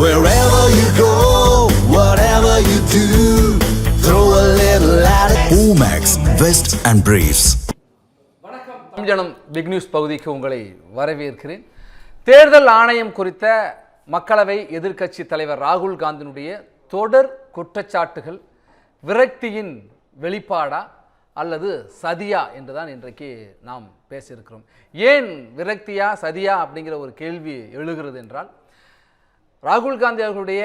Wherever you go, whatever you do, throw a little at it. Omax, Vest and Briefs. வணக்கம் Tamil Janam big news பகுதிக்கு உங்களை வரவேற்கிறேன். தேர்தல் ஆணையம் குறித்த மக்களவை எதிர்க்கட்சி தலைவர் ராகுல் காந்தியினுடைய தொடர் குற்றச்சாட்டுகள் விரக்தியின் வெளிப்பாடா அல்லது சதியா என்றுதான் இன்றைக்கு நாம் பேசியிருக்கிறோம். ஏன் விரக்தியா சதியா அப்படிங்கிற ஒரு கேள்வி எழுகிறது என்றால், ராகுல் காந்தி அவர்களுடைய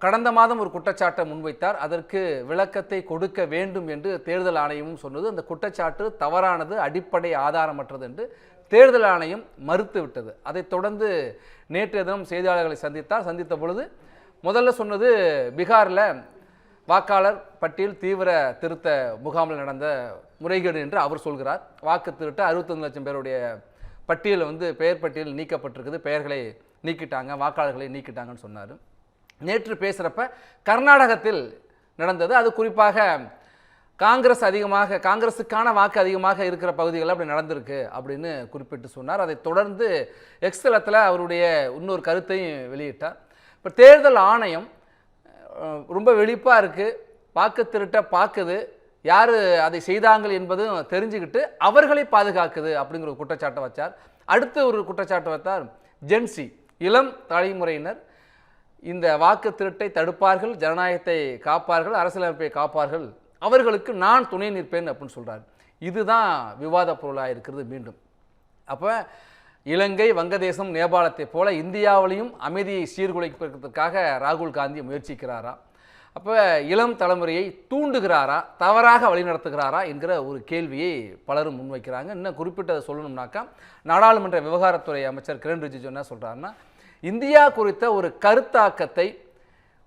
கடந்த மாதம் ஒரு குற்றச்சாட்டை முன்வைத்தார். அதற்கு விளக்கத்தை கொடுக்க வேண்டும் என்று தேர்தல் ஆணையமும் சொன்னது. அந்த குற்றச்சாட்டு தவறானது, அடிப்படை ஆதாரமற்றது என்று தேர்தல் ஆணையம் மறுத்துவிட்டது. அதைத் தொடர்ந்து நேற்று தினம் செய்தியாளர்களை சந்தித்த பொழுது முதல்ல சொன்னது பீகாரில் வாக்காளர் பட்டியல் தீவிர திருத்த முகாமில் நடந்த முறைகேடு என்று அவர் சொல்கிறார். வாக்கு திருட்ட 65 லட்சம் பேருடைய பட்டியல் பெயர் பட்டியல் நீக்கப்பட்டிருக்குது, பெயர்களை நீக்கிட்டாங்க, வாக்காளர்களை நீக்கிட்டாங்கன்னு சொன்னார். நேற்று பேசுகிறப்ப கர்நாடகத்தில் நடந்தது, அது குறிப்பாக காங்கிரஸுக்கான வாக்கு அதிகமாக இருக்கிற பகுதிகளில் அப்படி நடந்திருக்கு அப்படின்னு குறிப்பிட்டு சொன்னார். அதை தொடர்ந்து எக்ஸ் தளத்தில் அவருடைய இன்னொரு கருத்தையும் வெளியிட்டார். இப்போ தேர்தல் ஆணையம் ரொம்ப வெளிப்பாக இருக்குது, வாக்கு திருட்ட பார்க்குது, யார் அதை செய்தாங்க என்பதும் தெரிஞ்சுக்கிட்டு அவர்களை பாதுகாக்குது அப்படிங்கிற ஒரு குற்றச்சாட்டை வச்சார். அடுத்து ஒரு குற்றச்சாட்டை வைத்தார், ஜென்சி இளம் தலைமுறையினர் இந்த வாக்கு திருட்டை தடுப்பார்கள், ஜனநாயகத்தை காப்பார்கள், அரசியலமைப்பை காப்பார்கள், அவர்களுக்கு நான் துணை நிற்பேன் அப்படின்னு சொல்கிறார். இதுதான் விவாத பொருளாக இருக்கிறது. மீண்டும் அப்போ இலங்கை, வங்கதேசம், நேபாளத்தை போல இந்தியாவிலையும் அமைதியை சீர்குலைப்பதற்காக ராகுல் காந்தி முயற்சிக்கிறாரா? அப்போ இளம் தலைமுறையை தூண்டுகிறாரா, தவறாக வழிநடத்துகிறாரா என்கிற ஒரு கேள்வியை பலரும் முன்வைக்கிறாங்க. இன்னும் குறிப்பிட்டதை சொல்லணும்னாக்கா, நாடாளுமன்ற விவகாரத்துறை அமைச்சர் கிரண் ரிஜிஜு என்ன சொல்கிறாருன்னா, இந்தியா குறித்த ஒரு கருத்தாக்கத்தை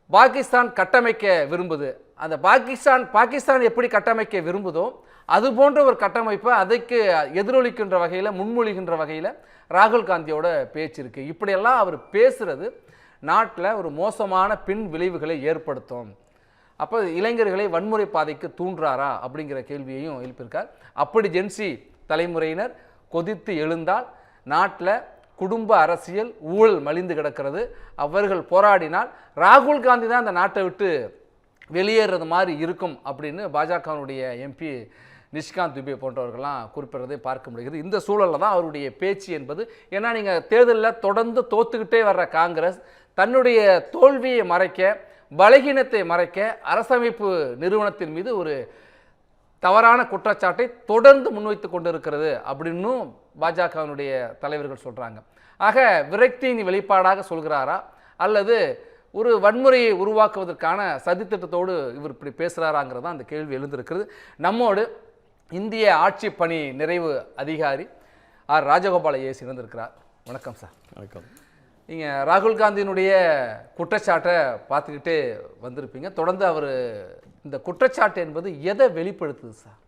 பாகிஸ்தான் கட்டமைக்க விரும்புது. அந்த பாகிஸ்தான் எப்படி கட்டமைக்க விரும்புதோ அது போன்ற ஒரு கட்டமைப்பை அதுக்கு எதிரொலிக்கின்ற வகையில், முன்மொழிகின்ற வகையில் ராகுல் காந்தியோட பேச்சு இருக்குது. இப்படியெல்லாம் அவர் பேசுகிறது நாட்டில் ஒரு மோசமான பின் விளைவுகளை ஏற்படுத்தும். அப்போ இளைஞர்களை வன்முறை பாதைக்கு தூண்டுறாரா அப்படிங்கிற கேள்வியையும் எழுப்பியிருக்கார். அப்படி ஜென்சி தலைமுறையினர் கொதித்து எழுந்தால் நாட்டில் குடும்ப அரசியல் ஊழல் மலிந்து கிடக்கிறது. அவர்கள் போராடினால் ராகுல் காந்தி தான் அந்த நாட்டை விட்டு வெளியேறது மாதிரி இருக்கும் அப்படின்னு பாஜகவினுடைய எம்பி நிஷ்காந்த் துபே போன்றவர்கள்லாம் குறிப்பிடுறதை பார்க்க முடிகிறது. இந்த சூழலில் தான் அவருடைய பேச்சு என்பது. ஏன்னா நீங்கள் தேர்தலில் தொடர்ந்து தோத்துக்கிட்டே வர்ற காங்கிரஸ் தன்னுடைய தோல்வியை மறைக்க, பலகீனத்தை மறைக்க அரசமைப்பு நிறுவனத்தின் மீது ஒரு தவறான குற்றச்சாட்டை தொடர்ந்து முன்வைத்து கொண்டிருக்கிறது அப்படின்னும் பாஜகவினுடைய தலைவர்கள் சொல்கிறாங்க. ஆக விரக்தியின் வெளிப்பாடாக சொல்கிறாரா அல்லது ஒரு வன்முறையை உருவாக்குவதற்கான சதித்திட்டத்தோடு இவர் இப்படி பேசுகிறாராங்கிறது தான் அந்த கேள்வி எழுந்திருக்கிறது. நம்மோடு இந்திய ஆட்சி பணி நிறைவு அதிகாரி ஆர் ராஜகோபால் ஐஏஎஸ் இணைந்திருக்கிறார். வணக்கம் சார். வணக்கம். நீங்கள் ராகுல் காந்தியினுடைய குற்றச்சாட்டை பார்த்துக்கிட்டே வந்திருப்பீங்க. தொடர்ந்து அவர் இந்த குற்றச்சாட்டு என்பது எதை வெளிப்படுத்துது சார்?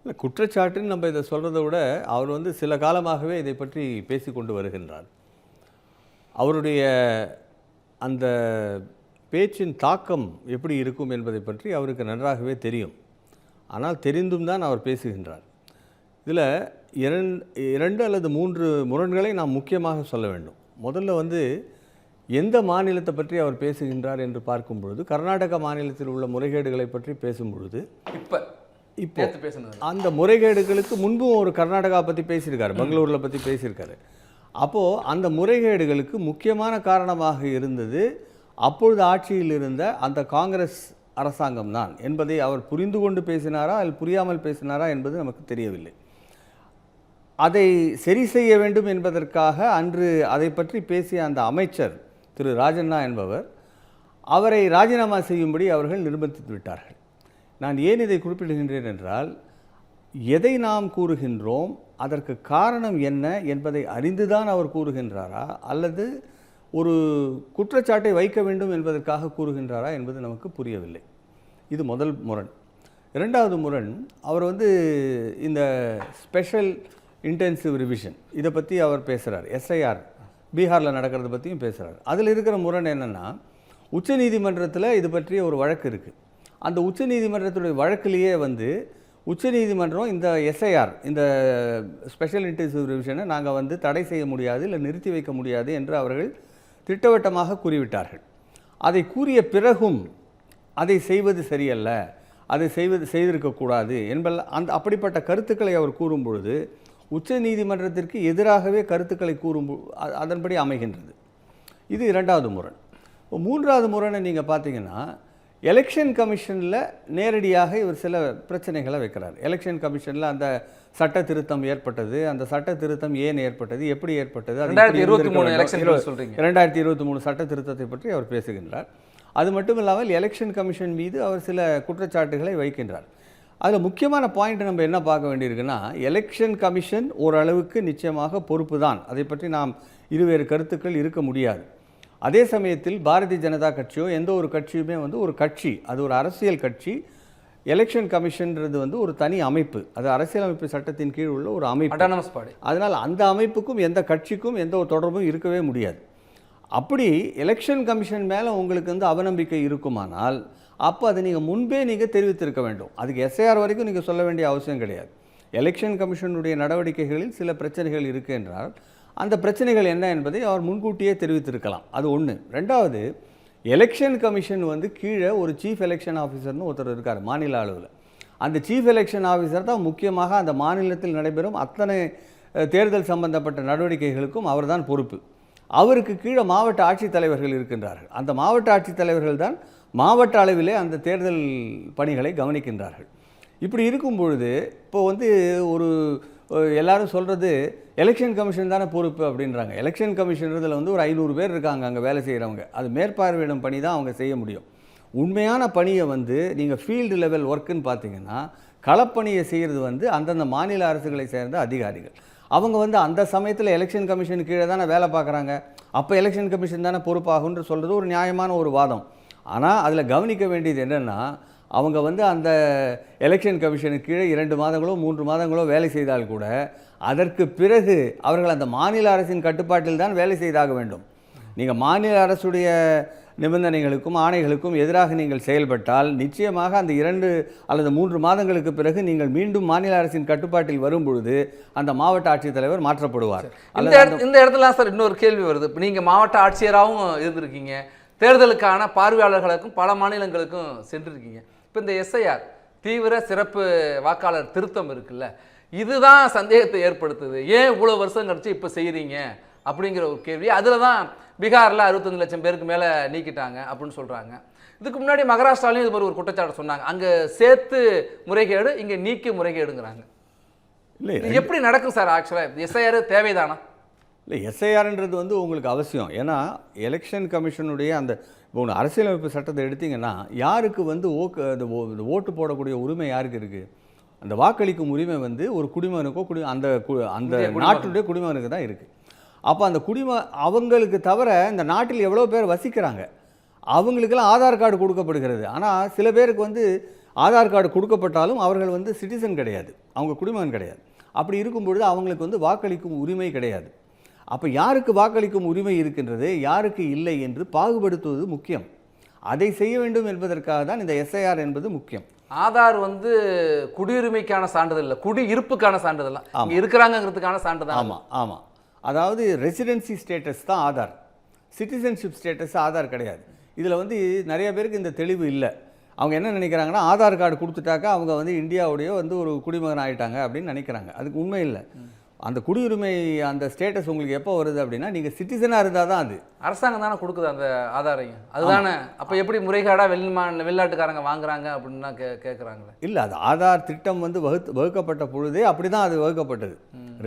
இல்லை, குற்றச்சாட்டுன்னு நம்ம இதை சொல்கிறத விட அவர் சில காலமாகவே இதை பற்றி பேசி கொண்டு வருகின்றார். அவருடைய அந்த பேச்சின் தாக்கம் எப்படி இருக்கும் என்பதை பற்றி அவருக்கு நன்றாகவே தெரியும். ஆனால் தெரிந்தும் தான் அவர் பேசுகின்றார். இதில் இரண்டு அல்லது 3 முரண்களை நாம் முக்கியமாக சொல்ல வேண்டும். முதல்ல எந்த மாநிலத்தை பற்றி அவர் பேசுகின்றார் என்று பார்க்கும் பொழுது, கர்நாடக மாநிலத்தில் உள்ள முறைகேடுகளை பற்றி பேசும் பொழுது இப்போ அந்த முறைகேடுகளுக்கு முன்பும் ஒரு கர்நாடகா பற்றி பேசியிருக்காரு, பெங்களூரில் பற்றி பேசியிருக்காரு. அப்போது அந்த முறைகேடுகளுக்கு முக்கியமான காரணமாக இருந்தது அப்பொழுது ஆட்சியில் இருந்த அந்த காங்கிரஸ் அரசாங்கம் தான் என்பதை அவர் புரிந்து கொண்டு பேசினாரா அல்லது புரியாமல் பேசினாரா என்பது நமக்கு தெரியவில்லை. அதை சரி செய்ய வேண்டும் என்பதற்காக அன்று அதை பற்றி பேசிய அந்த அமைச்சர் திரு ராஜண்ணா என்பவர் அவரை ராஜினாமா செய்யும்படி அவர்கள் நிர்பந்தித்து விட்டார்கள். நான் ஏன் இதை குறிப்பிடுகின்றேன் என்றால், எதை நாம் கூறுகின்றோம், அதற்கு காரணம் என்ன என்பதை அறிந்துதான் அவர் கூறுகின்றாரா அல்லது ஒரு குற்றச்சாட்டை வைக்க வேண்டும் என்பதற்காக கூறுகின்றாரா என்பது நமக்கு புரியவில்லை. இது முதல் முரண். இரண்டாவது முரண், அவர் இந்த ஸ்பெஷல் இன்டென்சிவ் ரிவிஷன் இதை பற்றி அவர் பேசுகிறார். எஸ்ஐஆர் பீகாரில் நடக்கிறத பற்றியும் பேசுகிறார். அதில் இருக்கிற முரண் என்னென்னா, உச்சநீதிமன்றத்தில் இது பற்றிய ஒரு வழக்கு இருக்குது. அந்த உச்சநீதிமன்றத்துடைய வழக்கிலேயே உச்சநீதிமன்றம் இந்த எஸ்ஐஆர், இந்த ஸ்பெஷல் இன்டென்சிவ் ரிவிஷனை நாங்கள் தடை செய்ய முடியாது, இல்லை நிறுத்தி வைக்க முடியாது என்று அவர்கள் திட்டவட்டமாக கூறிவிட்டார்கள். அதை கூறிய பிறகும் அதை செய்வது சரியல்ல, அதை செய்திருக்கக்கூடாது என்பது அப்படிப்பட்ட கருத்துக்களை அவர் கூறும் பொழுது உச்ச நீதிமன்றத்திற்கு எதிராகவே கருத்துக்களை அதன்படி அமைகின்றது. இது 2வது முரண். 3வது முரணை நீங்கள் பார்த்தீங்கன்னா, எலெக்ஷன் கமிஷனில் நேரடியாக இவர் சில பிரச்சனைகளை வைக்கிறார். எலெக்ஷன் கமிஷனில் அந்த சட்ட திருத்தம் ஏற்பட்டது, அந்த சட்ட திருத்தம் ஏன் ஏற்பட்டது, எப்படி ஏற்பட்டது, 2023 சட்ட திருத்தத்தை பற்றி அவர் பேசுகின்றார். அது மட்டும் இல்லாமல் எலெக்ஷன் கமிஷன் மீது அவர் சில குற்றச்சாட்டுகளை வைக்கின்றார். அதில் முக்கியமான பாயிண்ட் நம்ம என்ன பார்க்க வேண்டியிருக்குன்னா, எலெக்ஷன் கமிஷன் ஓரளவுக்கு நிச்சயமாக பொறுப்பு தான், அதை பற்றி நாம் இருவேறு கருத்துக்கள் இருக்க முடியாது. அதே சமயத்தில் பாரதிய ஜனதா கட்சியோ எந்த ஒரு கட்சியுமே ஒரு கட்சி, அது ஒரு அரசியல் கட்சி. எலெக்ஷன் கமிஷன்றது ஒரு தனி அமைப்பு, அது அரசியலமைப்பு சட்டத்தின் கீழ் உள்ள ஒரு அமைப்பு. அதனால் அந்த அமைப்புக்கும் எந்த கட்சிக்கும் எந்த ஒரு தொடர்பும் இருக்கவே முடியாது. அப்படி எலெக்ஷன் கமிஷன் மேலே உங்களுக்கு அவநம்பிக்கை இருக்குமானால் அப்போ அதை நீங்கள் முன்பே தெரிவித்திருக்க வேண்டும். அதுக்கு எஸ்ஐஆர் வரைக்கும் நீங்கள் சொல்ல வேண்டிய அவசியம் கிடையாது. எலெக்ஷன் கமிஷனுடைய நடவடிக்கைகளில் சில பிரச்சனைகள் இருக்குது என்றால் அந்த பிரச்சனைகள் என்ன என்பதை அவர் முன்கூட்டியே தெரிவித்திருக்கலாம். அது ஒன்று. 2வது, எலெக்ஷன் கமிஷன் கீழே ஒரு சீஃப் எலெக்ஷன் ஆஃபீஸர்னு ஒருத்தர் இருக்கார் மாநில அளவில். அந்த சீஃப் எலெக்ஷன் ஆஃபீஸர் தான் முக்கியமாக அந்த மாநிலத்தில் நடைபெறும் அத்தனை தேர்தல் சம்பந்தப்பட்ட நடவடிக்கைகளுக்கும் அவர் தான் பொறுப்பு. அவருக்கு கீழே மாவட்ட ஆட்சித்தலைவர்கள் இருக்கின்றார்கள். அந்த மாவட்ட ஆட்சித்தலைவர்கள் தான் மாவட்ட அளவிலே அந்த தேர்தல் பணிகளை கவனிக்கின்றார்கள். இப்படி இருக்கும் பொழுது இப்போ ஒரு எல்லாரும் சொல்கிறது எலெக்ஷன் கமிஷன் தானே பொறுப்பு அப்படின்றாங்க. எலெக்ஷன் கமிஷன்றதில் ஒரு 500 பேர் இருக்காங்க அங்கே வேலை செய்கிறவங்க. அது மேற்பார்வையிடும் பணி தான் அவங்க செய்ய முடியும். உண்மையான பணியை நீங்கள் ஃபீல்டு லெவல் ஒர்க்குன்னு பார்த்தீங்கன்னா, களப்பணியை செய்கிறது அந்தந்த மாநில அரசுகளை சேர்ந்த அதிகாரிகள். அவங்க அந்த சமயத்தில் எலெக்ஷன் கமிஷன் கீழே தானே வேலை பார்க்குறாங்க. அப்போ எலெக்ஷன் கமிஷன் தானே பொறுப்பாகுன்ற சொல்கிறது ஒரு நியாயமான ஒரு வாதம். ஆனால் அதில் கவனிக்க வேண்டியது என்னென்னா, அவங்க அந்த எலெக்ஷன் கமிஷனுக்கு கீழே 2 மாதங்களோ 3 மாதங்களோ வேலை செய்தால் கூட அதற்கு பிறகு அவர்கள் அந்த மாநில அரசின் கட்டுப்பாட்டில் தான் வேலை செய்தாக வேண்டும். நீங்கள் மாநில அரசுடைய நிபந்தனைகளுக்கும் ஆணைகளுக்கும் எதிராக நீங்கள் செயல்பட்டால் நிச்சயமாக அந்த 2 அல்லது 3 மாதங்களுக்கு பிறகு நீங்கள் மீண்டும் மாநில அரசின் கட்டுப்பாட்டில் வரும் பொழுது அந்த மாவட்ட ஆட்சித்தலைவர் மாற்றப்படுவார். இந்த இடத்துல சார் இன்னொரு கேள்வி வருது. இப்போ நீங்கள் மாவட்ட ஆட்சியராகவும் இருந்திருக்கீங்க, தேர்தலுக்கான பார்வையாளர்களுக்கும் பல மாநிலங்களுக்கும் சென்றிருக்கீங்க. இப்போ இந்த எஸ்ஐஆர் தீவிர சிறப்பு வாக்காளர் திருத்தம் இருக்குல்ல, இதுதான் சந்தேகத்தை ஏற்படுத்துது. ஏன் இவ்வளோ வருஷம் கழிச்சு இப்போ செய்கிறீங்க அப்படிங்கிற ஒரு கேள்வி. அதில் தான் பீகாரில் 65 லட்சம் பேருக்கு மேலே நீக்கிட்டாங்க அப்படின்னு சொல்கிறாங்க. இதுக்கு முன்னாடி மகாராஷ்டிராலையும் இது மாதிரி ஒரு குற்றச்சாட்டு சொன்னாங்க. அங்கே சேர்த்து முறைகேடு, இங்கே நீக்கி முறைகேடுங்கிறாங்க. இல்லை, எப்படி நடக்கும் சார்? ஆக்சுவலாக எஸ்ஐஆர் தேவைதானா? இல்லை, எஸ்ஐஆர்ன்றது உங்களுக்கு அவசியம். ஏன்னா எலெக்ஷன் கமிஷனுடைய அந்த இப்போ ஒன்று அரசியலமைப்பு சட்டத்தை எடுத்திங்கன்னா, யாருக்கு ஓட்டு போடக்கூடிய உரிமை யாருக்கு இருக்குது? அந்த வாக்களிக்கும் உரிமை ஒரு குடிமகனுக்கோ அந்த நாட்டுடைய குடிமகனுக்கு தான் இருக்குது. அப்போ அந்த அவங்களுக்கு தவிர இந்த நாட்டில் எவ்வளோ பேர் வசிக்கிறாங்க, அவங்களுக்கெல்லாம் ஆதார் கார்டு கொடுக்கப்படுகிறது. ஆனால் சில பேருக்கு ஆதார் கார்டு கொடுக்கப்பட்டாலும் அவர்கள் சிட்டிசன் கிடையாது, அவங்க குடிமகன் கிடையாது. அப்படி இருக்கும்பொழுது அவங்களுக்கு வாக்களிக்கும் உரிமை கிடையாது. அப்போ யாருக்கு வாக்களிக்கும் உரிமை இருக்கின்றது, யாருக்கு இல்லை என்று பாகுபடுத்துவது முக்கியம். அதை செய்ய வேண்டும் என்பதற்காக தான் இந்த எஸ்ஐஆர் என்பது முக்கியம். ஆதார் குடியுரிமைக்கான சான்றிதழ் இல்லை, குடியிருப்புக்கான சான்றிதழ், இருக்கிறாங்கிறதுக்கான சான்றிதழ். ஆமாம் ஆமாம், அதாவது ரெசிடென்சி ஸ்டேட்டஸ் தான் ஆதார், சிட்டிசன்ஷிப் ஸ்டேட்டஸ் ஆதார் கிடையாது. இதில் நிறைய பேருக்கு இந்த தெளிவு இல்லை. அவங்க என்ன நினைக்கிறாங்கன்னா, ஆதார் கார்டு கொடுத்துட்டாக்கா அவங்க இந்தியாவுடைய ஒரு குடிமகன் ஆகிட்டாங்க அப்படின்னு நினைக்கிறாங்க. அதுக்கு உண்மை இல்லை. அந்த குடியுரிமை அந்த ஸ்டேட்டஸ் உங்களுக்கு எப்போ வருது அப்படின்னா, நீங்கள் சிட்டிசனாக இருந்தால் தான். அது அரசாங்கம் தானே கொடுக்குது அந்த ஆதாரையும், அதுதானே. அப்போ எப்படி முறைகேடாக வெளிநாட்டுக்காரங்க வாங்குறாங்க அப்படின்னா கேட்குறாங்களே. இல்லை, அது ஆதார் திட்டம் வகுக்கப்பட்ட பொழுதே அப்படி தான் அது வகுக்கப்பட்டது.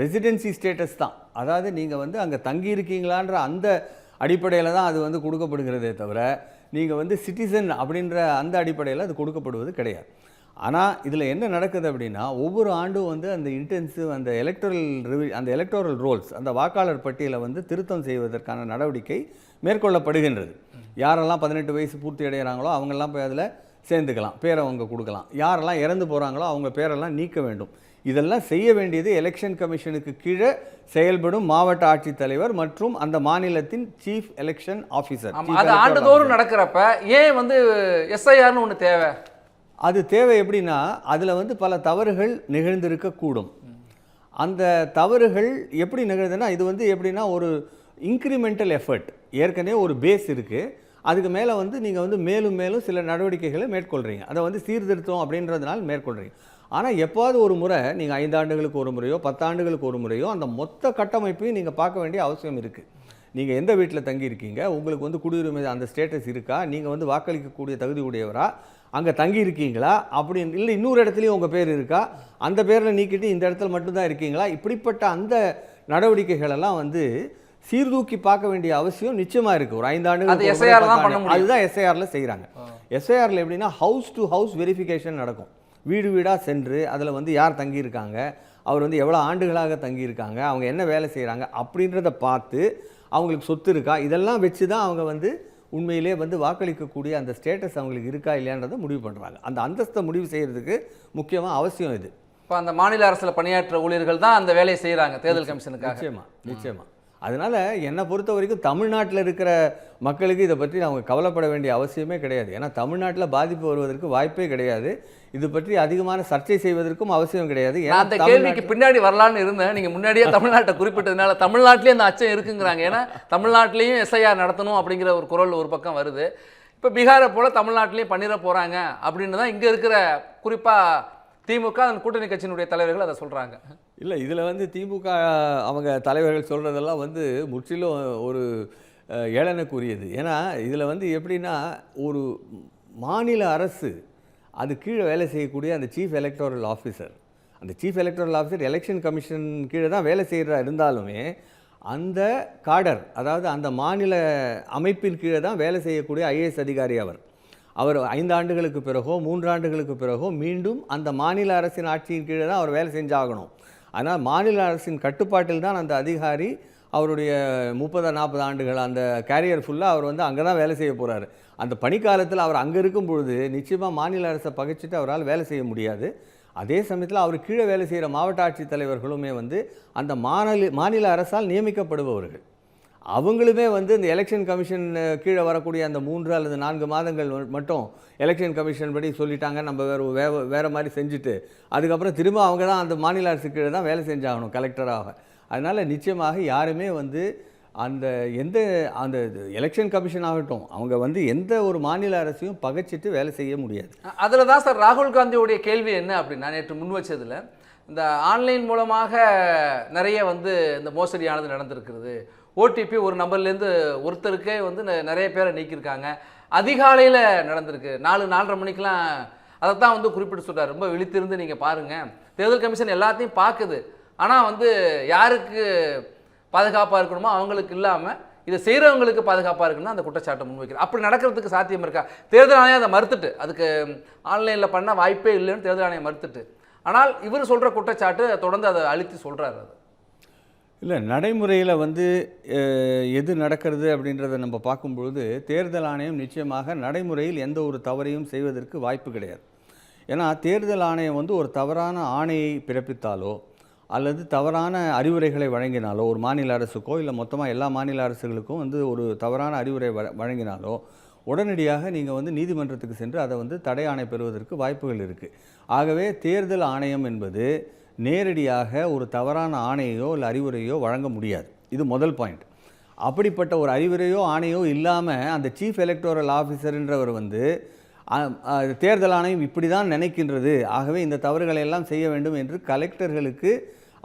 ரெசிடென்சி ஸ்டேட்டஸ் தான், அதாவது நீங்கள் அங்கே தங்கி இருக்கீங்களான்ற அந்த அடிப்படையில் தான் அது கொடுக்கப்படுகிறதே தவிர, நீங்கள் சிட்டிசன் அப்படின்ற அந்த அடிப்படையில் அது கொடுக்கப்படுவது கிடையாது. ஆனால் இதில் என்ன நடக்குது அப்படின்னா, ஒவ்வொரு ஆண்டும் அந்த இன்டென்சிவ் அந்த எலக்டோரல் ரோல்ஸ், அந்த வாக்காளர் பட்டியலை திருத்தம் செய்வதற்கான நடவடிக்கை மேற்கொள்ளப்படுகின்றது. யாரெல்லாம் 18 வயசு பூர்த்தி அடைகிறாங்களோ அவங்கெல்லாம் போய் அதில் சேர்ந்துக்கலாம், பேரை அவங்க கொடுக்கலாம். யாரெல்லாம் இறந்து போகிறாங்களோ அவங்க பேரெல்லாம் நீக்க வேண்டும். இதெல்லாம் செய்ய வேண்டியது எலெக்ஷன் கமிஷனுக்கு கீழே செயல்படும் மாவட்ட ஆட்சித்தலைவர் மற்றும் அந்த மாநிலத்தின் சீஃப் எலெக்ஷன் ஆஃபீஸர். அது ஆண்டுதோறும் நடக்கிறப்ப ஏன் எஸ்ஐஆர்னு ஒன்று தேவை? அது தேவை எப்படின்னா, அதில் பல தவறுகள் நிகழ்ந்திருக்கக்கூடும். அந்த தவறுகள் எப்படி நிகழ்துன்னா, இது எப்படின்னா ஒரு இன்க்ரிமெண்டல் எஃபர்ட். ஏற்கனவே ஒரு பேஸ் இருக்குது. அதுக்கு மேலே வந்து நீங்கள் வந்து மேலும் மேலும் சில நடவடிக்கைகளை மேற்கொள்கிறீங்க. அதை வந்து சீர்திருத்தம் அப்படின்றதுனால மேற்கொள்கிறீங்க. ஆனால் எப்போது ஒரு முறை நீங்கள் 5 ஆண்டுகளுக்கு ஒரு முறையோ 10 ஆண்டுகளுக்கு ஒரு முறையோ அந்த மொத்த கட்டமைப்பையும் நீங்கள் பார்க்க வேண்டிய அவசியம் இருக்குது. நீங்கள் எந்த வீட்டில் தங்கியிருக்கீங்க, உங்களுக்கு வந்து குடியுரிமை அந்த ஸ்டேட்டஸ் இருக்கா, நீங்கள் வந்து வாக்களிக்கக்கூடிய தகுதி உடையவரா, அங்கே தங்கியிருக்கீங்களா, அப்படின்னு இல்லை இன்னொரு இடத்துலையும் உங்கள் பேர் இருக்கா, அந்த பேரில் நீக்கிட்டு இந்த இடத்துல மட்டும்தான் இருக்கீங்களா, இப்படிப்பட்ட அந்த நடவடிக்கைகளெல்லாம் வந்து சீர்தூக்கி பார்க்க வேண்டிய அவசியம் நிச்சயமாக இருக்குது. ஒரு 5 ஆண்டுகள் அதுதான் எஸ்ஐஆரில் செய்கிறாங்க. எஸ்ஐஆரில் எப்படின்னா ஹவுஸ் டு ஹவுஸ் வெரிஃபிகேஷன் நடக்கும். வீடு வீடாக சென்று அதில் வந்து யார் தங்கியிருக்காங்க, அவர் வந்து எவ்வளோ ஆண்டுகளாக தங்கியிருக்காங்க, அவங்க என்ன வேலை செய்கிறாங்க அப்படின்றத பார்த்து அவங்களுக்கு சொத்து இருக்கா, இதெல்லாம் வச்சு தான் அவங்க வந்து உண்மையிலே வந்து வாக்களிக்கக்கூடிய அந்த ஸ்டேட்டஸ் அவங்களுக்கு இருக்கா இல்லையான்றதை முடிவு பண்ணுறாங்க. அந்த அந்தஸ்தை முடிவு செய்கிறதுக்கு முக்கியமாக அவசியம் இது. இப்போ அந்த மாநில அரசில் பணியாற்ற ஊழியர்கள் தான் அந்த வேலையை செய்கிறாங்க தேர்தல் கமிஷனுக்காக. நிச்சயமாக. அதனால் என்னை பொறுத்த வரைக்கும் தமிழ்நாட்டில் இருக்கிற மக்களுக்கு இதை பற்றி அவங்க கவலைப்பட வேண்டிய அவசியமே கிடையாது. ஏன்னா தமிழ்நாட்டில் பாதிப்பு வருவதற்கு வாய்ப்பே கிடையாது. இது பற்றி அதிகமான சர்ச்சை செய்வதற்கும் அவசியம் கிடையாது. அந்த கேள்விக்கு பின்னாடி வரலான்னு இருந்தேன். நீங்கள் முன்னாடியே தமிழ்நாட்டை குறிப்பிட்டதுனால தமிழ்நாட்டிலேயே அந்த அச்சம் இருக்குங்கிறாங்க. ஏன்னா தமிழ்நாட்டிலையும் எஸ்ஐஆர் நடத்தணும் அப்படிங்கிற ஒரு குரல் ஒரு பக்கம் வருது. இப்போ பீகாரை போல் தமிழ்நாட்டிலையும் பண்ணிட போகிறாங்க அப்படின்னு தான் இங்கே இருக்கிற குறிப்பாக திமுக அந்த கூட்டணி கட்சியினுடைய தலைவர்கள் அதை சொல்கிறாங்க. இல்லை, இதில் வந்து திமுக அவங்க தலைவர்கள் சொல்கிறதெல்லாம் வந்து முற்றிலும் ஒரு ஏளனக்குரியது. ஏன்னா இதில் வந்து எப்படின்னா ஒரு மாநில அரசு அது கீழே வேலை செய்யக்கூடிய அந்த சீஃப் எலக்டோரல் ஆஃபீஸர், அந்த chief electoral officer election commission கீழே தான் வேலை செய்கிறா இருந்தாலுமே அந்த காடர், அதாவது அந்த மாநில அமைப்பின் கீழே தான் வேலை செய்யக்கூடிய ஐஏஎஸ் அதிகாரி அவர் 5 ஆண்டுகளுக்கு பிறகோ 3 ஆண்டுகளுக்கு பிறகோ மீண்டும் அந்த மாநில அரசின் ஆட்சியின் கீழே தான் அவர் வேலை செஞ்சாகணும். ஆனால் மாநில அரசின் கட்டுப்பாட்டில் தான் அந்த அதிகாரி அவருடைய 30-40 ஆண்டுகள் அந்த கேரியர் ஃபுல்லாக அவர் வந்து அங்கே தான் வேலை செய்ய போகிறாரு. அந்த பணிக்காலத்தில் அவர் அங்கே இருக்கும் பொழுது நிச்சயமாக மாநில அரசை பகைச்சிட்டு அவரால் வேலை செய்ய முடியாது. அதே சமயத்தில் அவர் கீழே வேலை செய்கிற மாவட்ட ஆட்சித்தலைவர்களுமே வந்து அந்த மாநில அரசால் நியமிக்கப்படுபவர்கள். அவங்களுமே வந்து இந்த எலெக்ஷன் கமிஷன் கீழே வரக்கூடிய அந்த 3 அல்லது 4 மாதங்கள் மட்டும் எலெக்ஷன் கமிஷன் படி சொல்லிட்டாங்க, நம்ம வேறு மாதிரி செஞ்சுட்டு அதுக்கப்புறம் திரும்ப அவங்க தான் அந்த மாநில அரசு கீழே தான் வேலை செஞ்சாகணும் கலெக்டராக. அதனால் நிச்சயமாக யாருமே வந்து அந்த அந்த எலெக்ஷன் கமிஷன் ஆகட்டும் அவங்க வந்து எந்த ஒரு மாநில அரசையும் பகைச்சிட்டு வேலை செய்ய முடியாது. அதில் தான் சார் ராகுல் காந்தியோடைய கேள்வி என்ன அப்படின்னா, நேற்று முன் வச்சதில் இந்த ஆன்லைன் மூலமாக நிறைய வந்து இந்த மோசடியானது நடந்திருக்கிறது. ஓடிபி ஒரு நம்பர்லேருந்து ஒருத்தருக்கே வந்து நிறைய பேரை நீக்கியிருக்காங்க. அதிகாலையில் நடந்திருக்கு, 4-4:30 மணிக்கெலாம். அதை தான் வந்து குறிப்பிட்டு சொல்கிறார். ரொம்ப விழித்திருந்து நீங்கள் பாருங்கள், தேர்தல் கமிஷன் எல்லாத்தையும் பார்க்குது, ஆனால் வந்து யாருக்கு பாதுகாப்பாக இருக்கணுமோ அவங்களுக்கு இல்லாமல் இதை செய்கிறவங்களுக்கு பாதுகாப்பாக இருக்குன்னு அந்த குற்றச்சாட்டை முன்வைக்கிறார். அப்படி நடக்கிறதுக்கு சாத்தியம் இருக்கா? தேர்தல் ஆணையம் அதை மறுத்துட்டு, அதுக்கு ஆன்லைனில் பண்ண வாய்ப்பே இல்லைன்னு தேர்தல் ஆணையம் மறுத்துட்டு, ஆனால் இவர் சொல்கிற குற்றச்சாட்டு தொடர்ந்து அதை அழுத்தி சொல்கிறார். அது இல்லை, நடைமுறையில் வந்து எது நடக்கிறது அப்படின்றத நம்ம பார்க்கும்பொழுது தேர்தல் ஆணையம் நிச்சயமாக நடைமுறையில் எந்த ஒரு தவறையும் செய்வதற்கு வாய்ப்பு கிடையாது. ஏன்னா தேர்தல் ஆணையம் வந்து ஒரு தவறான ஆணையை பிறப்பித்தாலோ அல்லது தவறான அறிவுரைகளை வழங்கினாலோ, ஒரு மாநில அரசுக்கோ இல்லை மொத்தமாக எல்லா மாநில அரசுகளுக்கும் வந்து ஒரு தவறான அறிவுரை வழங்கினாலோ உடனடியாக நீங்கள் வந்து நீதிமன்றத்துக்கு சென்று அதை வந்து தடை ஆணை பெறுவதற்கு வாய்ப்புகள் இருக்குது. ஆகவே தேர்தல் ஆணையம் என்பது நேரடியாக ஒரு தவறான ஆணையோ இல்லை அறிவுரையோ வழங்க முடியாது. இது முதல் பாயிண்ட். அப்படிப்பட்ட ஒரு அறிவுரையோ ஆணையோ இல்லாமல் அந்த சீஃப் எலக்டோரல் ஆஃபீஸர்ன்றவர் வந்து தேர்தல் ஆணையம் இப்படி தான் நினைக்கின்றது, ஆகவே இந்த தவறுகளை எல்லாம் செய்ய வேண்டும் என்று கலெக்டர்களுக்கு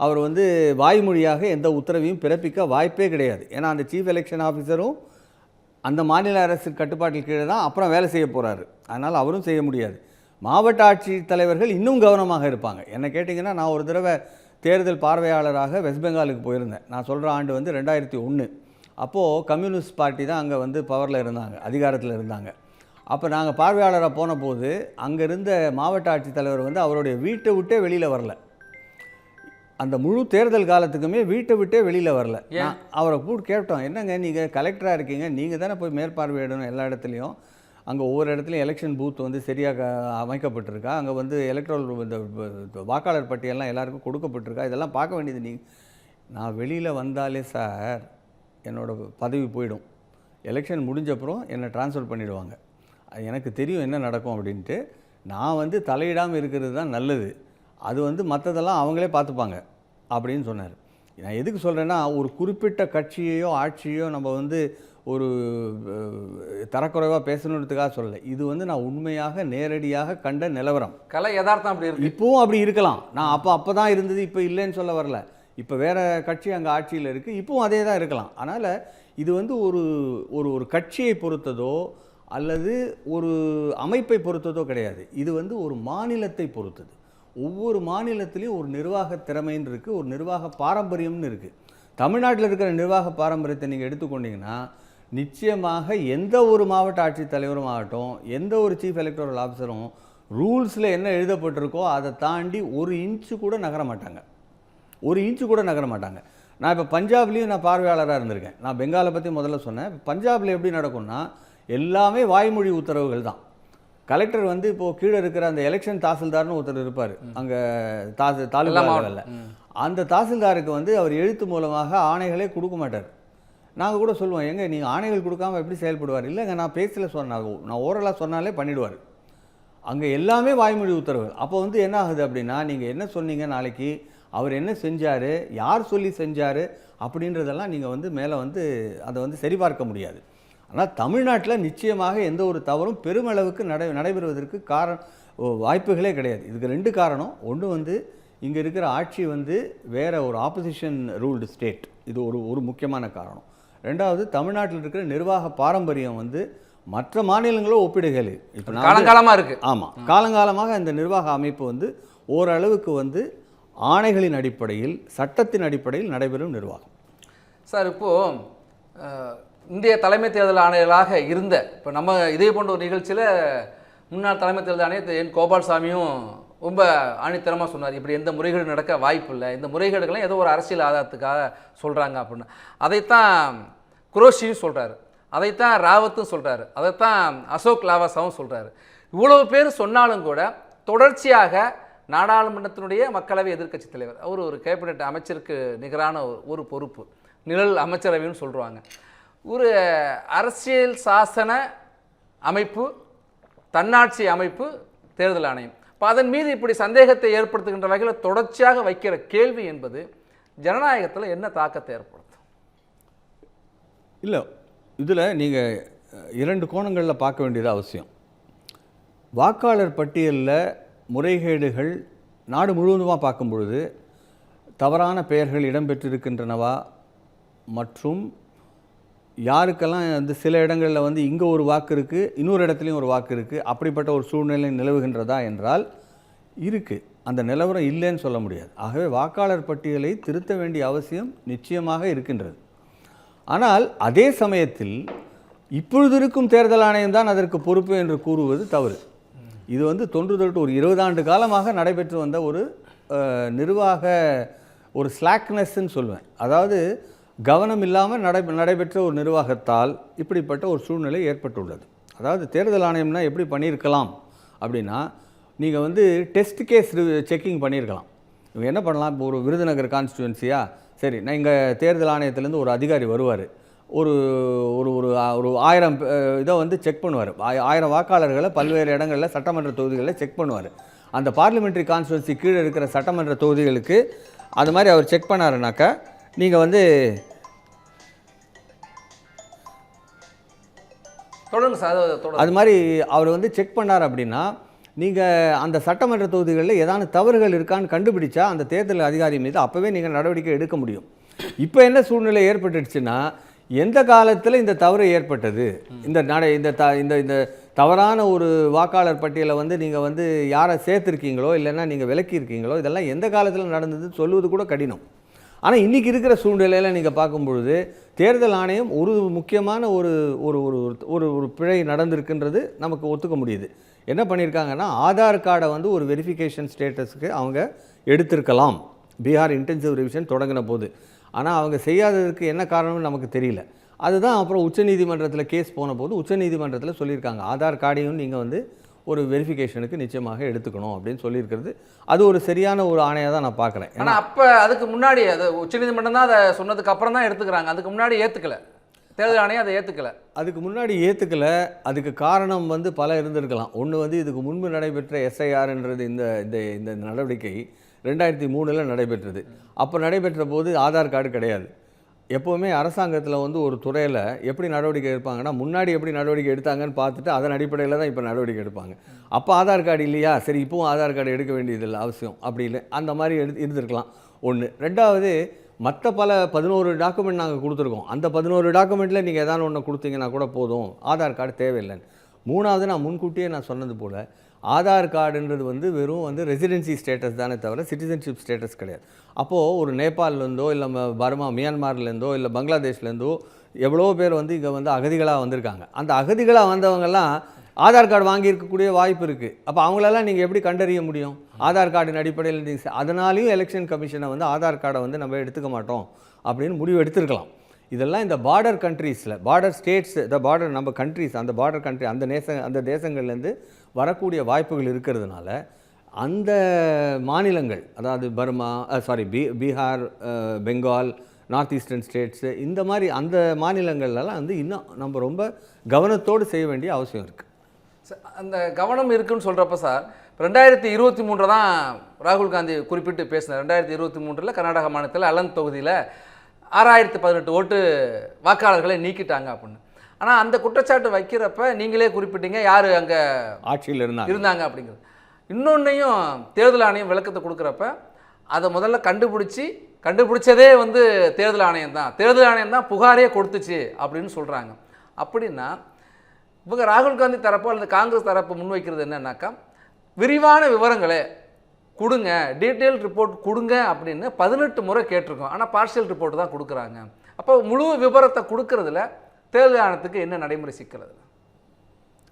அவர் வந்து வாய்மொழியாக எந்த உத்தரவையும் பிறப்பிக்க வாய்ப்பே கிடையாது. ஏன்னா அந்த சீஃப் எலெக்ஷன் ஆஃபீஸரும் அந்த மாநில அரசு கட்டுப்பாட்டில் கீழே தான் அப்புறம் வேலை செய்ய போகிறாரு. அதனால் அவரும் செய்ய முடியாது. மாவட்ட ஆட்சித் தலைவர்கள் இன்னும் கவனமாக இருப்பாங்க. என்ன கேட்டிங்கன்னா, நான் ஒரு தடவை தேர்தல் பார்வையாளராக வெஸ்ட் பெங்காலுக்கு போயிருந்தேன். நான் சொல்கிற ஆண்டு வந்து 2001. அப்போது கம்யூனிஸ்ட் பார்ட்டி தான் அங்கே வந்து பவரில் இருந்தாங்க, அதிகாரத்தில் இருந்தாங்க. அப்போ நாங்கள் பார்வையாளராக போன போது அங்கே இருந்த மாவட்ட ஆட்சித்தலைவர் வந்து அவருடைய வீட்டை விட்டே வெளியில் வரல. அந்த முழு தேர்தல் காலத்துக்குமே வீட்டை விட்டே வெளியில் வரல. அவரை கூப்பிட்டு கேட்டோம், என்னங்க நீங்கள் கலெக்டராக இருக்கீங்க, நீங்கள் தானே போய் மேற்பார்வையிடணும் எல்லா இடத்துலையும், அங்கே ஒவ்வொரு இடத்துலையும் எலெக்ஷன் பூத் வந்து சரியாக அமைக்கப்பட்டிருக்கா, அங்கே வந்து எலக்ட்ரல் இந்த வாக்காளர் பட்டியெல்லாம் எல்லாருக்கும் கொடுக்கப்பட்டிருக்கா, இதெல்லாம் பார்க்க வேண்டியது நீங்கள். நான் வெளியில் வந்தாலே சார் என்னோடய பதவி போயிடும், எலெக்ஷன் முடிஞ்சப்புறம் என்னை ட்ரான்ஸ்ஃபர் பண்ணிவிடுவாங்க, எனக்கு தெரியும் என்ன நடக்கும் அப்படின்ட்டு. நான் வந்து தலையிடாமல் இருக்கிறது தான் நல்லது, அது வந்து மற்றதெல்லாம் அவங்களே பார்த்துப்பாங்க அப்படின்னு சொன்னார். நான் எதுக்கு சொல்கிறேன்னா, ஒரு குறிப்பிட்ட கட்சியையோ ஆட்சியோ நம்ம வந்து ஒரு தரக்குறைவாக பேசணுன்றதுக்காக சொல்லலை. இது வந்து நான் உண்மையாக நேரடியாக கண்ட நிலவரம். கலை யதார்த்தம் அப்படி இருக்கு. இப்போவும் அப்படி இருக்கலாம். நான் அப்போ தான் இருந்தது, இப்போ இல்லைன்னு சொல்ல வரல. இப்போ வேறு கட்சி அங்கே ஆட்சியில் இருக்குது, இப்போவும் அதே தான் இருக்கலாம். அதனால் இது வந்து ஒரு ஒரு ஒரு கட்சியை பொறுத்ததோ அல்லது ஒரு அமைப்பை பொறுத்ததோ கிடையாது. இது வந்து ஒரு மாநிலத்தை பொறுத்தது. ஒவ்வொரு மாநிலத்திலையும் ஒரு நிர்வாக திறமைன்னு இருக்குது, ஒரு நிர்வாக பாரம்பரியம்னு இருக்குது. தமிழ்நாட்டில் இருக்கிற நிர்வாக பாரம்பரியத்தை நீங்கள் எடுத்துக்கொண்டீங்கன்னா, நிச்சயமாக எந்த ஒரு மாவட்ட ஆட்சித்தலைவரும் ஆகட்டும், எந்த ஒரு சீஃப் எலக்டோரல் ஆஃபீஸரும் ரூல்ஸில் என்ன எழுதப்பட்டிருக்கோ அதை தாண்டி ஒரு இன்ச்சு கூட நகர மாட்டாங்க. ஒரு இன்ச்சு கூட நகர மாட்டாங்க. நான் இப்போ பஞ்சாப்லேயும் நான் பார்வையாளராக இருந்திருக்கேன். நான் பெங்காலை பற்றி முதல்ல சொன்னேன். பஞ்சாபில் எப்படி நடக்கும்னா, எல்லாமே வாய்மொழி உத்தரவுகள் தான். கலெக்டர் வந்து இப்போது கீழே இருக்கிற அந்த எலெக்ஷன் தாசில்தார்னு ஒருத்தர் இருப்பார் அங்கே தாலுகா லெவலில். அந்த தாசில்தாருக்கு வந்து அவர் எழுத்து மூலமாக ஆணைகளே கொடுக்க மாட்டார். நாங்கள் கூட சொல்லுவோம், எங்கே நீங்கள் ஆணைகள் கொடுக்காம எப்படி செயல்படுவார்? இல்லைங்க, நான் பேசல சொன்னேன், நான் ஓரலாக சொன்னாலே பண்ணிவிடுவார். அங்கே எல்லாமே வாய்மொழி உத்தரவுகள். அப்போ வந்து என்ன ஆகுது அப்படின்னா, நீங்கள் என்ன சொன்னீங்க, நாளைக்கு அவர் என்ன செஞ்சார், யார் சொல்லி செஞ்சார் அப்படின்றதெல்லாம் நீங்கள் வந்து மேலே வந்து அதை வந்து சரிபார்க்க முடியாது. ஆனால் தமிழ்நாட்டில் நிச்சயமாக எந்த ஒரு தவறும் பெருமளவுக்கு நடைபெறுவதற்கு வாய்ப்புகளே கிடையாது. இதுக்கு 2 காரணம். ஒன்று வந்து இங்கே இருக்கிற ஆட்சி வந்து வேறு ஒரு ஆப்போசிஷன் ரூல்டு ஸ்டேட், இது ஒரு முக்கியமான காரணம். 2வது, தமிழ்நாட்டில் இருக்கிற நிர்வாக பாரம்பரியம் வந்து மற்ற மாநிலங்களோ ஒப்பிடுகையில் இப்போ காலங்காலமாக இருக்குது. ஆமாம், காலங்காலமாக இந்த நிர்வாக அமைப்பு வந்து ஓரளவுக்கு வந்து ஆணைகளின் அடிப்படையில், சட்டத்தின் அடிப்படையில் நடைபெறும் நிர்வாகம். சார், இப்போது இந்திய தலைமை தேர்தல் ஆணையர்களாக இருந்த இப்போ நம்ம இதே போன்ற ஒரு நிகழ்ச்சியில் முன்னாள் தலைமை தேர்தல் ஆணையர் என் கோபால்சாமியும் ரொம்ப ஆணித்தரமாக சொன்னார், இப்படி எந்த முறைகேடு நடக்க வாய்ப்பு இல்லை, இந்த முறைகேடுகள்லாம் ஏதோ ஒரு அரசியல் ஆதாரத்துக்காக சொல்கிறாங்க அப்படின்னு. அதைத்தான் குரோஷியும் சொல்கிறாரு, அதைத்தான் ராவத்தும் சொல்கிறாரு, அதைத்தான் அசோக் லாவாசாவும் சொல்கிறாரு. இவ்வளவு பேர் சொன்னாலும் கூட தொடர்ச்சியாக நாடாளுமன்றத்தினுடைய மக்களவை எதிர்க்கட்சி தலைவர், அவர் ஒரு கேபினட் அமைச்சருக்கு நிகரான ஒரு பொறுப்பு, நிழல் அமைச்சரவைன்னு சொல்கிறாங்க. ஒரு அரசியல் சாசன அமைப்பு, தன்னாட்சி அமைப்பு தேர்தல் ஆணையம். இப்போ அதன் மீது இப்படி சந்தேகத்தை ஏற்படுத்துகின்ற வகையில் தொடர்ச்சியாக வைக்கிற கேள்வி என்பது ஜனநாயகத்தில் என்ன தாக்கத்தை ஏற்படுத்தும்? இல்லை, இதில் நீங்கள் 2 கோணங்களில் பார்க்க வேண்டியது அவசியம். வாக்காளர் பட்டியலில் முறைகேடுகள் நாடு முழுவதுமாக பார்க்கும் பொழுது தவறான பெயர்கள் இடம்பெற்றிருக்கின்றனவா, மற்றும் யாருக்கெல்லாம் வந்து சில இடங்களில் வந்து இங்கே ஒரு வாக்கு இருக்குது, இன்னொரு இடத்துலையும் ஒரு வாக்கு இருக்குது, அப்படிப்பட்ட ஒரு சூழ்நிலை நிலவுகின்றதா என்றால் இருக்குது. அந்த நிலவரம் இல்லைன்னு சொல்ல முடியாது. ஆகவே வாக்காளர் பட்டியலை திருத்த வேண்டிய அவசியம் நிச்சயமாக இருக்கின்றது. ஆனால் அதே சமயத்தில் இப்பொழுது இருக்கும் தேர்தல் ஆணையம் தான் அதற்கு பொறுப்பு என்று கூறுவது தவறு. இது வந்து தொன்று ஒரு 20 ஆண்டு காலமாக நடைபெற்று வந்த ஒரு நிர்வாக ஒரு ஸ்லாக்னஸ்ன்னு சொல்லுவேன். அதாவது கவனம் இல்லாமல் நடைபெற்ற ஒரு நிர்வாகத்தால் இப்படிப்பட்ட ஒரு சூழ்நிலை ஏற்பட்டுள்ளது. அதாவது தேர்தல் ஆணையம்னா எப்படி பண்ணியிருக்கலாம் அப்படின்னா, நீங்கள் வந்து டெஸ்ட் கேஸ் செக்கிங் பண்ணியிருக்கலாம். இவங்க என்ன பண்ணலாம், இப்போ ஒரு விருதுநகர் கான்ஸ்டியூன்சியா, சரி, நான் இங்கே தேர்தல் ஆணையத்திலேருந்து ஒரு அதிகாரி வருவார், ஒரு ஒரு ஒரு 1000 இதை வந்து செக் பண்ணுவார், 1000 வாக்காளர்களை பல்வேறு இடங்களில் சட்டமன்ற தொகுதிகளில் செக் பண்ணுவார். அந்த பார்லிமெண்ட்ரி கான்ஸ்டியூன்சி கீழே இருக்கிற சட்டமன்ற தொகுதிகளுக்கு அது மாதிரி அவர் செக் பண்ணாருனாக்கா, நீங்கள் வந்து அது மாதிரி அவர் வந்து செக் பண்ணார் அப்படின்னா, நீங்கள் அந்த சட்டமன்ற தொகுதிகளில் ஏதாவது தவறுகள் இருக்கான்னு கண்டுபிடிச்சா அந்த தேர்தல் அதிகாரி மீது அப்போவே நீங்கள் நடவடிக்கை எடுக்க முடியும். இப்போ என்ன சூழ்நிலை ஏற்பட்டுடுச்சுன்னா, எந்த காலத்தில் இந்த தவறு ஏற்பட்டது, இந்த தவறான ஒரு வாக்காளர் பட்டியலை வந்து நீங்கள் வந்து யாரை சேர்த்துருக்கீங்களோ இல்லைன்னா நீங்கள் விலக்கியிருக்கீங்களோ, இதெல்லாம் எந்த காலத்தில் நடந்தது சொல்லுவது கூட கடினம். ஆனால் இன்றைக்கி இருக்கிற சூழ்நிலையில் நீங்கள் பார்க்கும்பொழுது தேர்தல் ஆணையம் ஒரு முக்கியமான ஒரு ஒரு ஒரு பிழை நடந்திருக்குன்றது நமக்கு ஒத்துக்க முடியுது. என்ன பண்ணியிருக்காங்கன்னா, ஆதார் கார்டை வந்து ஒரு வெரிஃபிகேஷன் ஸ்டேட்டஸுக்கு அவங்க எடுத்திருக்கலாம் பீகார் இன்டென்சிவ் ரிவிஷன் தொடங்கின போது. ஆனால் அவங்க செய்யாததுக்கு என்ன காரணம்னு நமக்கு தெரியல. அதுதான் அப்புறம் உச்சநீதிமன்றத்தில் கேஸ் போன போது உச்சநீதிமன்றத்தில் சொல்லியிருக்காங்க, ஆதார் கார்டையும் நீங்கள் வந்து ஒரு வெரிஃபிகேஷனுக்கு நிச்சயமாக எடுத்துக்கணும் அப்படின்னு சொல்லியிருக்கிறது. அது ஒரு சரியான ஒரு ஆணையாக தான் நான் பார்க்குறேன். ஆனால் அப்போ அதுக்கு முன்னாடி அது உச்சநீதிமன்றம் தான் அதை சொன்னதுக்கு அப்புறம் தான் எடுத்துக்கிறாங்க, அதுக்கு முன்னாடி ஏற்றுக்கல தேர்தல் ஆணையம், அதை ஏற்றுக்கலை. அதுக்கு முன்னாடி ஏற்றுக்கலை. அதுக்கு காரணம் வந்து பல இருந்திருக்கலாம். ஒன்று வந்து இதுக்கு முன்பு நடைபெற்ற எஸ்ஐஆர்ன்றது இந்த இந்த நடவடிக்கை 2003 நடைபெற்றது. அப்போ நடைபெற்ற போது ஆதார் கார்டு கிடையாது. எப்போவுமே அரசாங்கத்தில் வந்து ஒரு துறையில் எப்படி நடவடிக்கை எடுப்பாங்கன்னா, முன்னாடி எப்படி நடவடிக்கை எடுத்தாங்கன்னு பார்த்துட்டு அதன் அடிப்படையில் தான் இப்போ நடவடிக்கை எடுப்பாங்க. அப்போ ஆதார் கார்டு இல்லையா, சரி இப்போவும் ஆதார் கார்டு எடுக்க வேண்டியதில்லை அவசியம் அப்படி இல்லை, அந்த மாதிரி இருந்திருக்கலாம் ஒன்று. ரெண்டாவது, மற்ற பல 11 டாக்குமெண்ட் நாங்கள் கொடுத்துருக்கோம். அந்த 11 டாக்குமெண்ட்டில் நீங்கள் எதாவது ஒன்று கொடுத்தீங்கன்னா கூட போதும், ஆதார் கார்டு தேவையில்லைன்னு. மூணாவது, நான் முன்கூட்டியே நான் சொன்னது போல் ஆதார் கார்டுன்றது வந்து வெறும் வந்து ரெசிடென்சி ஸ்டேட்டஸ் தானே தவிர சிட்டிசன்ஷிப் ஸ்டேட்டஸ் கிடையாது. அப்போது ஒரு நேபாளிலேருந்தோ இல்லை பர்மா மியான்மார்லேருந்தோ இல்லை பங்களாதேஷ்லேருந்தோ எவ்வளோ பேர் வந்து இங்கே வந்து அகதிகளாக வந்திருக்காங்க. அந்த அகதிகளாக வந்தவங்கெல்லாம் ஆதார் கார்டு வாங்கியிருக்கக்கூடிய வாய்ப்பு இருக்குது. அப்போ அவங்களெல்லாம் நீங்கள் எப்படி கண்டறிய முடியும்? ஆதார் கார்டின் அடிப்படையில் நீங்கள் அதனாலையும் எலெக்ஷன் கமிஷனை வந்து ஆதார் கார்டை வந்து நம்ம எடுத்துக்க மாட்டோம் அப்படின்னு முடிவு எடுத்துருக்கலாம். இதெல்லாம் இந்த பார்டர் கண்ட்ரீஸில், பார்டர் ஸ்டேட்ஸ், பார்டர் நம்ம கண்ட்ரீஸ், அந்த பார்டர் கண்ட்ரி, அந்த தேசங்கள்லேருந்து வரக்கூடிய வாய்ப்புகள் இருக்கிறதுனால அந்த மாநிலங்கள், அதாவது Burma, Bihar, Bengal, north eastern States, இந்த மாதிரி அந்த மாநிலங்கள்லாம் வந்து இன்னும் நம்ம ரொம்ப கவனத்தோடு செய்ய வேண்டிய அவசியம் இருக்குது. அந்த கவனம் இருக்குன்னு சொல்கிறப்ப சார், 2023 தான் ராகுல் காந்தி குறிப்பிட்டு பேசினார். 2023 கர்நாடக மாநிலத்தில் அலந்த் தொகுதியில் 6018 ஓட்டு வாக்காளர்களை நீக்கிட்டாங்க அப்படின்னு. ஆனால் அந்த குற்றச்சாட்டு வைக்கிறப்ப நீங்களே குறிப்பிட்டீங்க யார் அங்கே ஆட்சியில் இருந்தாங்க அப்படிங்கிறது. இன்னொன்றையும் தேர்தல் ஆணையம் விளக்கத்தை கொடுக்குறப்ப அதை முதல்ல கண்டுபிடிச்சதே வந்து தேர்தல் ஆணையம் தான் புகாரே கொடுத்துச்சு அப்படின்னு சொல்கிறாங்க. அப்படின்னா இவங்க ராகுல் காந்தி தரப்போ அல்லது காங்கிரஸ் தரப்பு முன்வைக்கிறது என்னன்னாக்கா, விரிவான விவரங்களை கொடுங்க, டீட்டெயில் ரிப்போர்ட் கொடுங்க அப்படின்னு 18 முறை கேட்டிருக்கோம். ஆனால் பார்ஷியல் ரிப்போர்ட் தான் கொடுக்குறாங்க. அப்போ முழு விவரத்தை கொடுக்கறதுல தேர்தல் ஆணையத்துக்கு என்ன நடைமுறை சிக்கல்?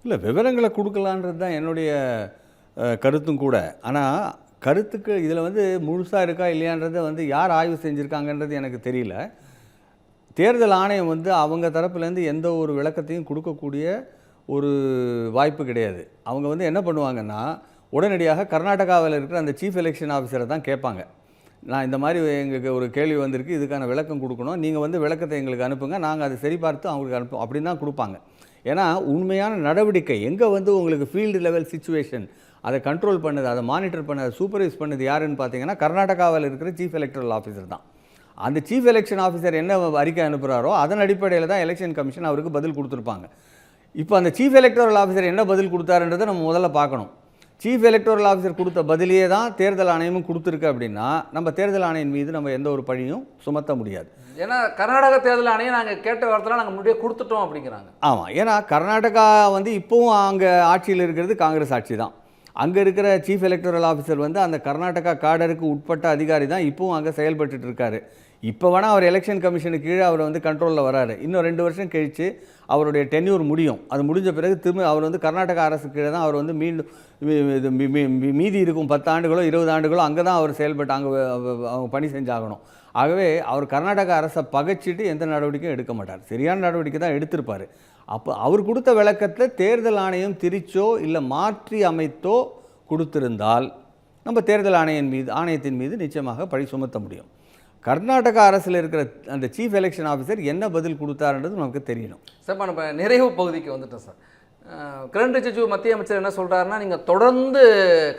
இல்லை, விவரங்களை கொடுக்கலான்றது தான் என்னுடைய கருத்தும் கூட. ஆனால் கருத்துக்கு இதில் வந்து முழுசாக இருக்கா இல்லையான்றதை வந்து யார் ஆய்வு செஞ்சுருக்காங்கன்றது எனக்கு தெரியல. தேர்தல் ஆணையம் வந்து அவங்க தரப்புலேருந்து எந்த ஒரு விளக்கத்தையும் கொடுக்கக்கூடிய ஒரு வாய்ப்பு கிடையாது. அவங்க வந்து என்ன பண்ணுவாங்கன்னா, உடனடியாக கர்நாடகாவில் இருக்கிற அந்த சீஃப் எலெக்ஷன் ஆஃபீஸரை தான் கேட்பாங்க. நான் இந்த மாதிரி எங்களுக்கு ஒரு கேள்வி வந்திருக்கு, இதுக்கான விளக்கம் கொடுக்கணும், நீங்கள் வந்து விளக்கத்தை எங்களுக்கு அனுப்புங்க, நாங்கள் அதை சரி பார்த்து அவங்களுக்கு அனுப்புவோம் அப்படின்னு தான் கொடுப்பாங்க. ஏன்னா உண்மையான நடவடிக்கை எங்கே வந்து உங்களுக்கு ஃபீல்டு லெவல் சிச்சுவேஷன் அதை கண்ட்ரோல் பண்ணது, அதை மானிட்டர் பண்ணது, சூப்பர்வைஸ் பண்ணது யாருன்னு பார்த்தீங்கன்னா கர்நாடகாவில் இருக்கிற சீஃப் எலெக்டரல் ஆஃபீஸர் தான். அந்த சீஃப் எலெக்ஷன் ஆஃபீஸர் என்ன அறிக்கை அனுப்புகிறாரோ அதன் அடிப்படையில் தான் எலெக்ஷன் கமிஷன் அவருக்கு பதில் கொடுத்துருப்பாங்க. இப்போ அந்த சீஃப் எலெக்டரல் ஆஃபீஸர் என்ன பதில் கொடுத்தாருன்றதை நம்ம முதல்ல பார்க்கணும். சீஃப் எலெக்டரல் ஆஃபீஸர் கொடுத்த பதிலையே தான் தேர்தல் ஆணையமும் கொடுத்துருக்கு அப்படின்னா நம்ம தேர்தல் ஆணையம் மீது நம்ம எந்த ஒரு பழியும் சுமத்த முடியாது. ஏன்னா கர்நாடக தேர்தல் ஆணையம் நாங்கள் கேட்ட வார்த்தைலாம் நாங்கள் முன்னாடியே கொடுத்துட்டோம் அப்படிங்கிறாங்க. ஆமாம், ஏன்னா கர்நாடகா வந்து இப்போவும் அங்கே ஆட்சியில் இருக்கிறது காங்கிரஸ் ஆட்சி தான். அங்கே இருக்கிற சீஃப் எலெக்டரல் ஆஃபீஸர் வந்து அந்த கர்நாடகா காடருக்கு உட்பட்ட அதிகாரி தான் இப்போவும் அங்கே செயல்பட்டு இருக்காரு. இப்போ வேணால் அவர் எலெக்ஷன் கமிஷனுக்கு கீழே அவர் வந்து கண்ட்ரோலில் வராரு. இன்னும் 2 வருஷம் கழித்து அவருடைய டென்யூர் முடியும். அது முடிஞ்ச பிறகு திரும்ப அவர் வந்து கர்நாடகா அரசு கீழே தான் அவர் வந்து மீதி இருக்கும் 10 ஆண்டுகளோ 20 ஆண்டுகளோ அங்கே தான் அவர் செயல்பட்டு அவங்க பணி செஞ்சாகணும். ஆகவே அவர் கர்நாடகா அரசை பகைச்சிட்டு எந்த நடவடிக்கையும் எடுக்க மாட்டார். சரியான நடவடிக்கை தான் எடுத்திருப்பார். அப்போ அவர் கொடுத்த விளக்கத்தில் தேர்தல் ஆணையம் திரிச்சோ இல்லை மாற்றி அமைத்தோ கொடுத்திருந்தால் நம்ம தேர்தல் ஆணையத்தின் மீது நிச்சயமாக பழி சுமத்த முடியும். கர்நாடகா அரசில் இருக்கிற அந்த சீஃப் எலெக்ஷன் ஆஃபீஸர் என்ன பதில் கொடுத்தாருன்றது நமக்கு தெரியணும். சார், நம்ம நிறைவு பகுதிக்கு வந்துட்டோம் சார். கிரண் ரிஜிஜு மத்திய அமைச்சர் என்ன சொல்கிறாருன்னா, நீங்கள் தொடர்ந்து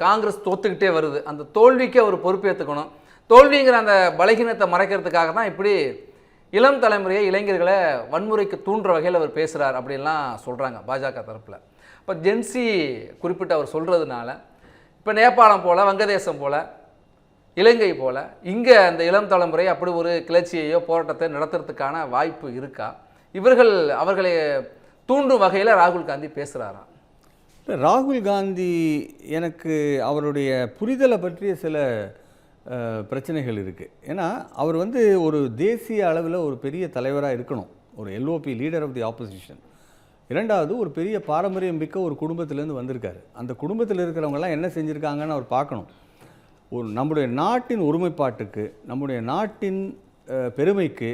காங்கிரஸ் தோத்துக்கிட்டே வருது, அந்த தோல்விக்கு அவர் பொறுப்பேற்றுக்கணும், தோல்விங்கிற அந்த பலகீனத்தை மறைக்கிறதுக்காக தான் இப்படி இளம் தலைமுறையை இளைஞர்களை வன்முறைக்கு தூண்டுற வகையில் அவர் பேசுகிறார் அப்படின்லாம் சொல்கிறாங்க பாஜக தரப்பில். இப்போ ஜென்சி குறிப்பிட்டு அவர் சொல்கிறதுனால இப்போ நேபாளம் போல், வங்கதேசம் போல், இலங்கை போல் இங்கே அந்த இளம் தலைமுறை அப்படி ஒரு கிளர்ச்சியையோ போராட்டத்தை நடத்துறதுக்கான வாய்ப்பு இருக்கா? அவர்களை தூண்டும் வகையில் ராகுல் காந்தி பேசுகிறாரா? ராகுல் காந்தி எனக்கு அவருடைய புரிதலை பற்றிய சில பிரச்சனைகள் இருக்குது. ஏன்னா அவர் வந்து ஒரு தேசிய அளவில் ஒரு பெரிய தலைவராக இருக்கணும், ஒரு LOP leader of the opposition. இரண்டாவது, ஒரு பெரிய பாரம்பரியம் மிக்க ஒரு குடும்பத்திலேருந்து வந்திருக்காரு. அந்த குடும்பத்தில் இருக்கிறவங்கெல்லாம் என்ன செஞ்சுருக்காங்கன்னு அவர் பார்க்கணும். நம்முடைய நாட்டின் ஒருமைப்பாட்டுக்கு, நம்முடைய நாட்டின் பெருமைக்கு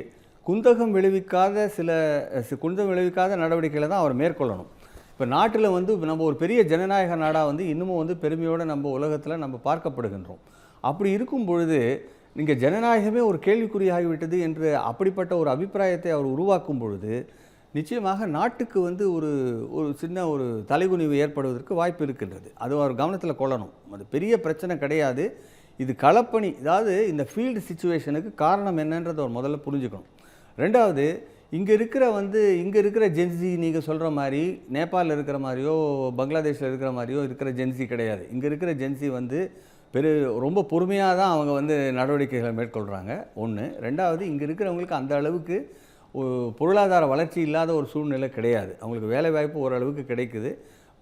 குந்தகம் விளைவிக்காத நடவடிக்கைகளை தான் அவர் மேற்கொள்ளணும். இப்போ நாட்டில் வந்து நம்ம ஒரு பெரிய ஜனநாயக நாடாக வந்து இன்னமும் வந்து பெருமையோடு நம்ம உலகத்தில் நம்ம பார்க்கப்படுகின்றோம். அப்படி இருக்கும் பொழுது நீங்கள் ஜனநாயகமே ஒரு கேள்விக்குறியாகிவிட்டது என்று அப்படிப்பட்ட ஒரு அபிப்பிராயத்தை அவர் உருவாக்கும் பொழுது நிச்சயமாக நாட்டுக்கு வந்து ஒரு சின்ன ஒரு தலைகுனிவு ஏற்படுவதற்கு வாய்ப்பு இருக்கின்றது. அது அவர் கவனத்தில் கொள்ளணும். அது பெரிய பிரச்சனை கிடையாது. இது களப்பணி. அதாவது இந்த ஃபீல்டு சிச்சுவேஷனுக்கு காரணம் என்னன்றதை ஒரு முதல்ல புரிஞ்சுக்கணும். ரெண்டாவது, இங்கே இருக்கிற ஜென்சி நீங்கள் சொல்கிற மாதிரி நேபாளில் இருக்கிற மாதிரியோ பங்களாதேஷில் இருக்கிற மாதிரியோ இருக்கிற ஜென்சி கிடையாது. இங்கே இருக்கிற ஜென்சி ரொம்ப பொறுமையாக தான் அவங்க நடவடிக்கைகளை மேற்கொள்கிறாங்க. ஒன்று. ரெண்டாவது, இங்கே இருக்கிறவங்களுக்கு அந்த அளவுக்கு பொருளாதார வளர்ச்சி இல்லாத ஒரு சூழ்நிலை கிடையாது. அவங்களுக்கு வேலைவாய்ப்பு ஓரளவுக்கு கிடைக்குது.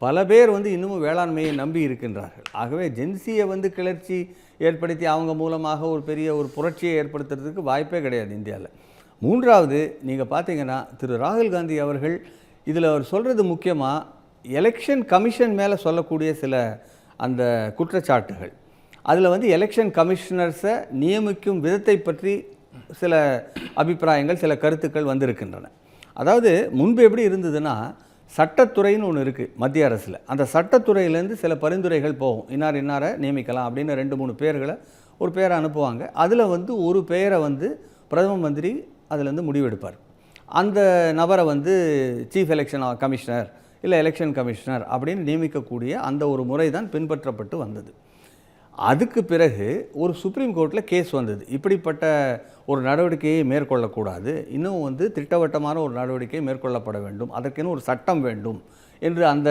பல பேர் இன்னமும் வேளாண்மையை நம்பி இருக்கின்றார்கள். ஆகவே ஜென்சியை கிளர்ச்சி ஏற்படுத்தி அவங்க மூலமாக ஒரு பெரிய ஒரு புரட்சியை ஏற்படுத்துறதுக்கு வாய்ப்பே கிடையாது இந்தியாவில். மூன்றாவது, நீங்கள் பார்த்தீங்கன்னா திரு ராகுல் காந்தி அவர்கள் இதில் அவர் சொல்கிறது முக்கியமாக எலெக்ஷன் கமிஷன் மேலே சொல்லக்கூடிய சில அந்த குற்றச்சாட்டுகள், அதில் எலெக்ஷன் கமிஷனர்ஸை நியமிக்கும் விதத்தை பற்றி சில அபிப்பிராயங்கள், சில கருத்துக்கள் வந்திருக்கின்றன. அதாவது முன்பு எப்படி இருந்ததுன்னா, சட்டத்துறைன்னு ஒன்று இருக்குது மத்திய அரசில். அந்த சட்டத்துறையிலேருந்து சில பரிந்துரைகள் போகும். இன்னாரை நியமிக்கலாம் அப்படின்னு 2-3 பேர்களை ஒரு பேரை அனுப்புவாங்க. அதில் ஒரு பெயரை பிரதம மந்திரி அதிலேருந்து முடிவெடுப்பார். அந்த நபரை சீஃப் எலெக்ஷன் கமிஷனர் இல்லை எலெக்ஷன் கமிஷனர் அப்படின்னு நியமிக்கக்கூடிய அந்த ஒரு முறை தான் பின்பற்றப்பட்டு வந்தது. அதுக்கு பிறகு ஒரு சுப்ரீம் கோர்ட்டில் கேஸ் வந்தது. இப்படிப்பட்ட ஒரு நடவடிக்கையை மேற்கொள்ளக்கூடாது, இன்னும் திட்டவட்டமான ஒரு நடவடிக்கை மேற்கொள்ளப்பட வேண்டும், அதற்கென ஒரு சட்டம் வேண்டும் என்று அந்த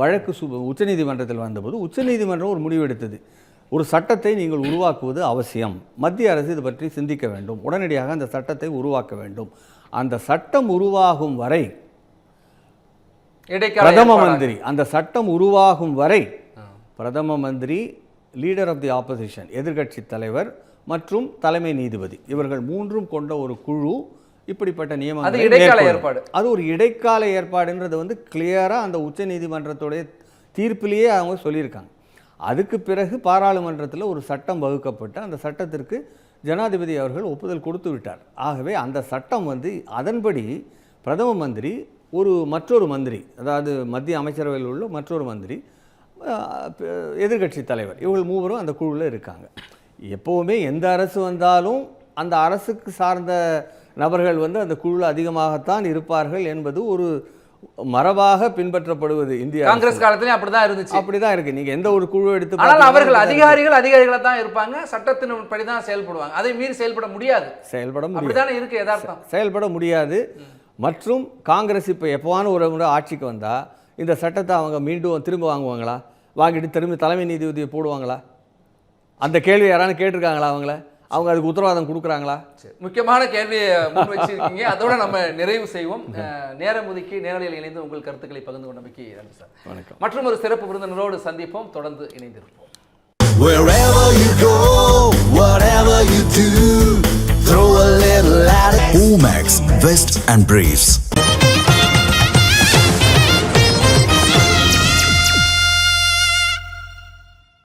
வழக்கு உச்சநீதிமன்றத்தில் வந்தபோது உச்சநீதிமன்றம் ஒரு முடிவெடுத்தது. ஒரு சட்டத்தை நீங்கள் உருவாக்குவது அவசியம், மத்திய அரசு இது பற்றி சிந்திக்க வேண்டும், உடனடியாக அந்த சட்டத்தை உருவாக்க வேண்டும். அந்த சட்டம் உருவாகும் வரை அந்த சட்டம் உருவாகும் வரை பிரதம மந்திரி, லீடர் ஆஃப் தி ஆப்போசிஷன் எதிர்க்கட்சி தலைவர் மற்றும் தலைமை நீதிபதி இவர்கள் 3ம் கொண்ட ஒரு குழு இப்படிப்பட்ட நியமனங்கள், அது ஒரு இடைக்கால ஏற்பாடுன்றது கிளியராக அந்த உச்ச நீதிமன்றத்துடைய தீர்ப்பிலேயே அவங்க சொல்லியிருக்காங்க. அதுக்கு பிறகு பாராளுமன்றத்தில் ஒரு சட்டம் வகுக்கப்பட்டு அந்த சட்டத்திற்கு ஜனாதிபதி அவர்கள் ஒப்புதல் கொடுத்து விட்டார். ஆகவே அந்த சட்டம் அதன்படி பிரதம மந்திரி, மற்றொரு மந்திரி, அதாவது மத்திய அமைச்சரவையில் உள்ள மற்றொரு மந்திரி, எதிர்க்கட்சி தலைவர், இவர்கள் 3வரும் அந்த குழுவில் இருக்காங்க. எப்போவுமே எந்த அரசு வந்தாலும் அந்த அரசுக்கு சார்ந்த நபர்கள் அந்த குழுவில் அதிகமாகத்தான் இருப்பார்கள் என்பது ஒரு மரபாக பின்பற்றப்படுவது. இந்தியா காங்கிரஸ் காலத்திலே அப்படிதான் இருந்துச்சு. அப்படிதான் இருக்கு. நீங்க எந்த ஒரு குழு எடுத்து, ஆனால் அவர்கள் அதிகாரிகளா தான் இருப்பாங்க, சட்டத்தின் படி தான் செயல்படுவாங்க. அதை மீறி செயல்பட முடியாது. அப்படிதானே இருக்கு யதார்த்தம். செயல்பட முடியாது. மற்றும் காங்கிரஸ் இப்போ எப்போவான ஒரு முறை ஆட்சிக்கு வந்தால் இந்த சட்டத்தை அவங்க மீண்டும் திரும்ப வாங்குவாங்களா? வாங்கிட்டு திரும்பி தலைமை நீதிபதியை போடுவாங்களா? அந்த கேள்வி யாரானு கேட்டிருக்காங்களா? அவங்க அதுக்கு உத்தரவாதம் கொடுக்குறாங்களா? முக்கியமான கேள்வியை முன் வச்சிருக்கீங்க. அதோட நம்ம நிறைவு செய்வோம். நேரம் ஒதுக்கி நேரலையில் இணைந்து உங்கள் கருத்துக்களை பகிர்ந்து கொண்டமைக்கு நன்றி சார். வணக்கம். மற்றும் ஒரு சிறப்பு விருந்தினரோடு சந்திப்போம். தொடர்ந்து இணைந்திருப்போம். Wherever you go, whatever you do, throw a little at it. Omax, Vest and Briefs.